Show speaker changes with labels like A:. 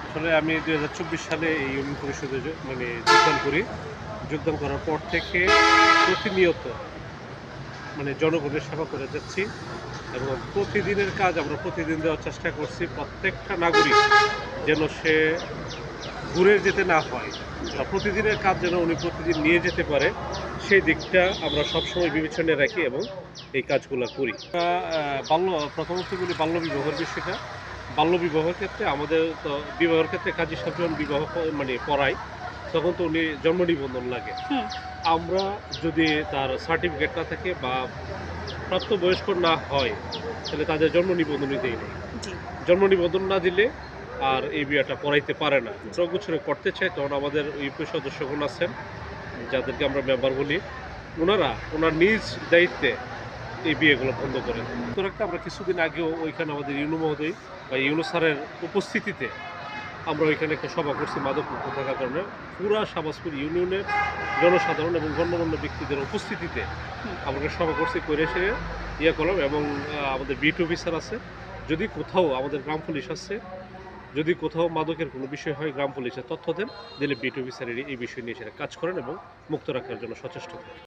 A: আসলে আমি ২০২৪ সালে এই ইউনিয়ন পরিষদে যোগদান করি। যোগদান করার পর থেকে প্রতিনিয়ত জনগণের সেবা করে যাচ্ছি এবং প্রতিদিনের কাজ আমরা প্রতিদিন দেওয়ার চেষ্টা করছি। প্রত্যেকটা নাগরিক যেন সে ঘুরে যেতে না হয় বা প্রতিদিনের কাজ যেন উনি প্রতিদিন নিয়ে যেতে পারে, সেই দিকটা আমরা সবসময় বিবেচনায় রাখি এবং এই কাজগুলো করি। প্রথমত বলি বাল্যবিবাহের বিষয়টা। বাল্যবিবাহের ক্ষেত্রে আমাদের তো বিবাহের ক্ষেত্রে কাজী সাহেব যখন বিবাহ পড়ায়, তখন তো উনি জন্ম নিবন্ধন লাগে।
B: হুম,
A: আমরা যদি তার সার্টিফিকেট না থাকে বা প্রাপ্তবয়স্ক না হয়, তাহলে তাদের জন্ম নিবন্ধনই দেই না।
B: জি,
A: জন্ম নিবন্ধন না দিলে আর এই বিয়েটা পড়াইতে পারে না। বছরে করতে চায় তখন আমাদের ইউপি সদস্যগণ আছেন, যাদেরকে আমরা মেম্বার বলি। ওনার নিজ দায়িত্বে এই বিয়েগুলো বন্ধ করেন। তো রাখতে আমরা কিছুদিন আগেও ওইখানে আমাদের ইউনু মহোদয় বা ইউনু স্যারের উপস্থিতিতে আমরা ওইখানে একটা সভা করছি মাদকমুক্ত থাকার কারণে। পুরা শাহবাজপুর ইউনিয়নের জনসাধারণ এবং গণ্যমান্য ব্যক্তিদের উপস্থিতিতে
B: হুম।
A: আমরা একটা সভা করছি, করে এসে করলাম এবং আমাদের বিট অফিসার আছে। যদি কোথাও আমাদের গ্রাম পুলিশ আছে, যদি কোথাও মাদকের কোনো বিষয় হয় গ্রাম পুলিশে তথ্য দেন, দিলে বিট অফিসার এই বিষয় নিয়ে সেটা কাজ করেন এবং মুক্ত রাখার জন্য সচেষ্ট থাকেন।